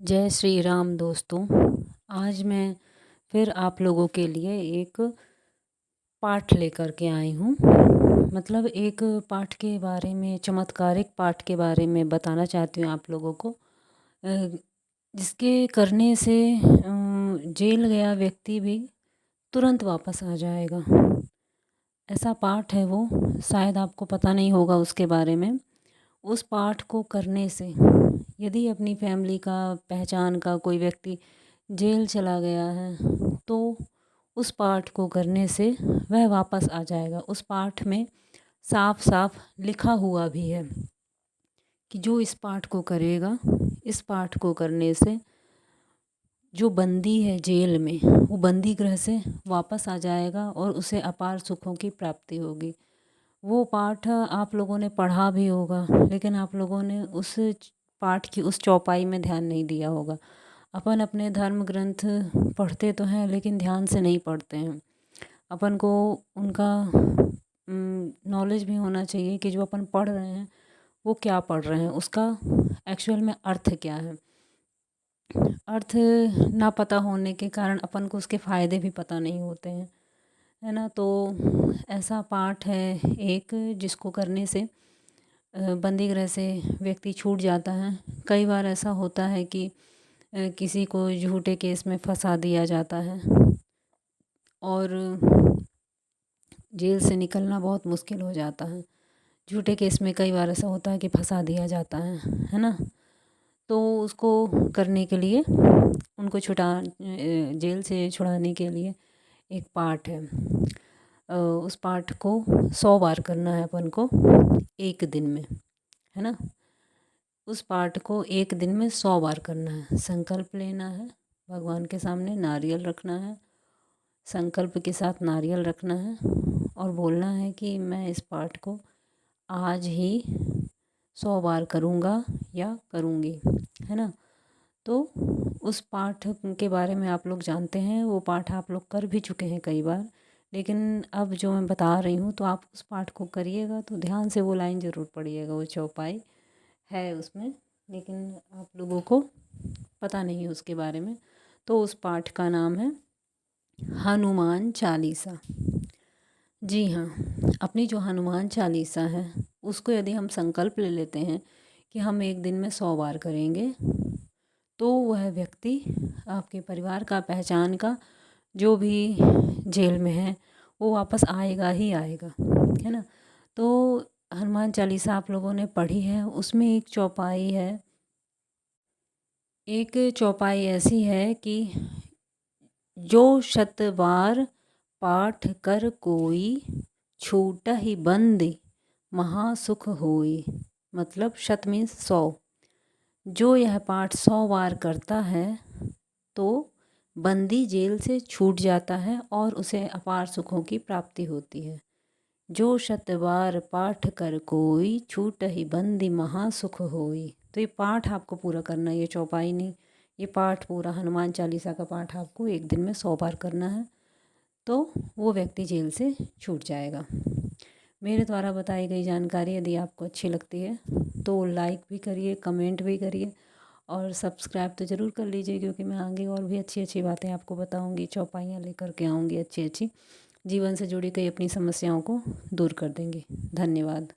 जय श्री राम दोस्तों। आज मैं फिर आप लोगों के लिए एक पाठ लेकर के आई हूँ। मतलब एक पाठ के बारे में, चमत्कारिक पाठ के बारे में बताना चाहती हूँ आप लोगों को, जिसके करने से जेल गया व्यक्ति भी तुरंत वापस आ जाएगा। ऐसा पाठ है वो, शायद आपको पता नहीं होगा उसके बारे में। उस पाठ को करने से यदि अपनी फैमिली का, पहचान का कोई व्यक्ति जेल चला गया है तो उस पाठ को करने से वह वापस आ जाएगा। उस पाठ में साफ साफ लिखा हुआ भी है कि जो इस पाठ को करेगा, इस पाठ को करने से जो बंदी है जेल में, वो बंदी गृह से वापस आ जाएगा और उसे अपार सुखों की प्राप्ति होगी। वो पाठ आप लोगों ने पढ़ा भी होगा, लेकिन आप लोगों ने उस पाठ की उस चौपाई में ध्यान नहीं दिया होगा। अपन अपने धर्म ग्रंथ पढ़ते तो हैं, लेकिन ध्यान से नहीं पढ़ते हैं। अपन को उनका नॉलेज भी होना चाहिए कि जो अपन पढ़ रहे हैं वो क्या पढ़ रहे हैं, उसका एक्चुअल में अर्थ क्या है। अर्थ ना पता होने के कारण अपन को उसके फ़ायदे भी पता नहीं होते हैं, है ना। तो ऐसा पाठ है एक, जिसको करने से बंदी गृह से व्यक्ति छूट जाता है। कई बार ऐसा होता है कि किसी को झूठे केस में फंसा दिया जाता है और जेल से निकलना बहुत मुश्किल हो जाता है। झूठे केस में कई बार ऐसा होता है कि फंसा दिया जाता है ना। तो उसको करने के लिए, उनको जेल से छुड़ाने के लिए एक पाठ है। उस पाठ को 100 बार करना है अपन को एक दिन में, है ना। उस पाठ को एक दिन में 100 बार करना है। संकल्प लेना है, भगवान के सामने नारियल रखना है, संकल्प के साथ नारियल रखना है और बोलना है कि मैं इस पाठ को आज ही 100 बार करूँगा या करूँगी, है ना। तो उस पाठ के बारे में आप लोग जानते हैं, वो पाठ आप लोग कर भी चुके हैं कई बार, लेकिन अब जो मैं बता रही हूँ तो आप उस पाठ को करिएगा तो ध्यान से वो लाइन ज़रूर पढ़िएगा। वो चौपाई है उसमें, लेकिन आप लोगों को पता नहीं है उसके बारे में। तो उस पाठ का नाम है हनुमान चालीसा। जी हाँ, अपनी जो हनुमान चालीसा है उसको यदि हम संकल्प ले लेते हैं कि हम एक दिन में 100 बार करेंगे, तो वह व्यक्ति आपके परिवार का, पहचान का, जो भी जेल में है वो वापस आएगा ही आएगा, है ना। तो हनुमान चालीसा आप लोगों ने पढ़ी है, उसमें एक चौपाई है। एक चौपाई ऐसी है कि जो 100 बार पाठ कर कोई, छूटहि बंदी महासुख होई। मतलब 100 मीन्स 100। जो यह पाठ 100 बार करता है तो बंदी जेल से छूट जाता है और उसे अपार सुखों की प्राप्ति होती है। जो 100 बार पाठ कर कोई, छूटहि बंदी महासुख होई। तो ये पाठ आपको पूरा करना है, ये चौपाई नहीं, ये पाठ पूरा, हनुमान चालीसा का पाठ आपको एक दिन में 100 बार करना है, तो वो व्यक्ति जेल से छूट जाएगा। मेरे द्वारा बताई गई जानकारी यदि आपको अच्छी लगती है तो लाइक भी करिए, कमेंट भी करिए और सब्सक्राइब तो ज़रूर कर लीजिए, क्योंकि मैं आगे और भी अच्छी अच्छी बातें आपको बताऊंगी, चौपाइयाँ लेकर के आऊँगी अच्छी अच्छी, जीवन से जुड़ी कई अपनी समस्याओं को दूर कर देंगे। धन्यवाद।